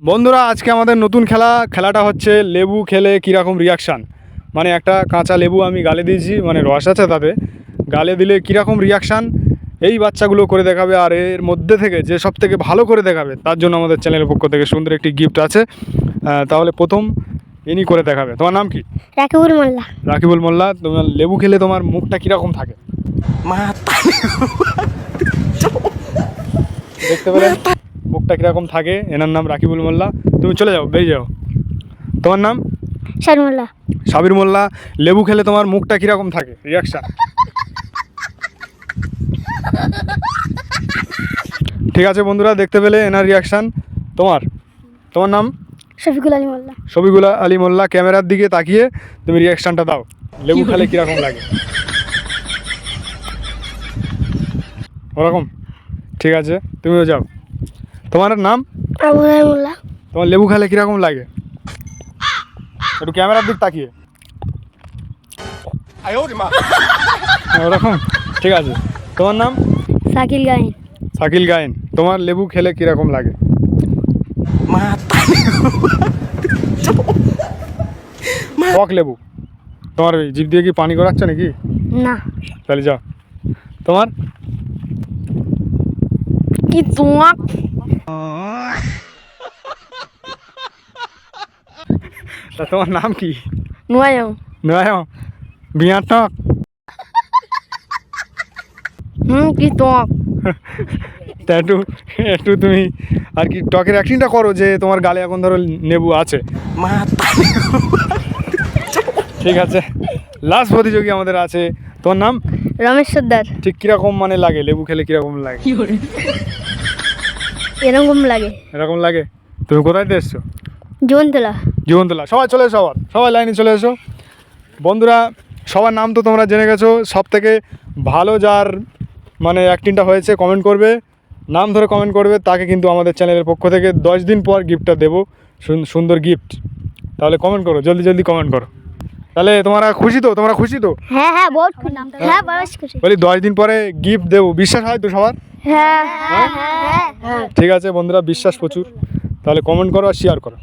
বন্ধুরা আজকে আমাদের নতুন খেলাটা হচ্ছে লেবু খেলে কীরকম রিয়াকশান। মানে একটা কাঁচা লেবু আমি গালে দিয়েছি, মানে রস আছে তাতে, গালে দিলে কীরকম রিয়াকশান এই বাচ্চাগুলো করে দেখাবে। আর এর মধ্যে থেকে যে সব থেকে ভালো করে দেখাবে তার জন্য আমাদের চ্যানেলের পক্ষ থেকে সুন্দর একটি গিফট আছে। তাহলে প্রথম ইনি করে দেখাবে। তোমার নাম কি? রাকিবুল মোল্লা। রাকিবুল মোল্লা। তোমার লেবু খেলে তোমার মুখটা কীরকম থাকে দেখতে পেলেন মুখটা কীরকম থাকে। এনার নাম রাকিবুল মোল্লা। তুমি চলে যাও, বেরিয়ে যাও। তোমার নাম? শার মোল্লা। সাবির মোল্লা। লেবু খেলে তোমার মুখটা কীরকম থাকে রিয়াকশান? ঠিক আছে বন্ধুরা, দেখতে পেলে এনার রিয়াকশান। তোমার নাম? শফিকুল আলী মোল্লা। শফিকুল আলী মোল্লা। ক্যামেরার দিকে তাকিয়ে তুমি রিয়াকশানটা দাও, লেবু খেলে কীরকম লাগে ওরকম। ঠিক আছে, তুমিও যাও। তোমার নাম? আবু মোল্লা। তোমার লেবু খেলে কীরকম লাগে একটু ক্যামেরার দিক তাকিয়ে ওরকম। ঠিক আছে, তোমার নাম? শাকিল গাইন। শাকিল গায়েন। তোমার লেবু খেলে কীরকম লাগে? টক লেবু। তোমার ওই জিভ দিয়ে কি পানি করাচ্ছ নাকি? না। তাহলে যাও। তোমার? কি তোমাক? তা তোমার নাম কি? নুয়ায়ম। নয় বিয়ার টক। কি তোমাক? তা একটু তুমি আর কি টকের অ্যাক্টিংটা করো যে তোমার গালে এখন ধরো লেবু আছে। ঠিক আছে, লাস্ট প্রতিযোগী আমাদের আছে। তোমার নাম? রমেশ সর্দার। ঠিক কীরকম মানে লাগে লেবু খেলে কীরকম লাগে? এরকম লাগে। এরকম লাগে। তুমি কোথায় থেকে এসছো? জীবনতলা। জীবনতলা। সবাই চলে এসো, সবাই লাইনে চলে এসো। বন্ধুরা সবার নাম তো তোমরা জেনে গেছো। সব থেকে ভালো যার মানে অ্যাক্টিংটা হয়েছে কমেন্ট করবে, নাম ধরে কমেন্ট করবে, তাকে কিন্তু আমাদের চ্যানেলের পক্ষ থেকে 10 দিন পর গিফটটা দেবো, সুন্দর গিফট। তাহলে কমেন্ট করো, জলদি কমেন্ট করো। তাহলে তোমরা খুশি তো? হ্যাঁ হ্যাঁ, বহুত খুশি। হ্যাঁ বেশ খুশি। বলি 10 দিন পরে গিফট দেবো, বিশ্বাস হয় তো সবার? হ্যাঁ হ্যাঁ হ্যাঁ। ঠিক আছে বন্ধুরা, বিশ্বাস প্রচুর। তাহলে কমেন্ট করো আর শেয়ার করো।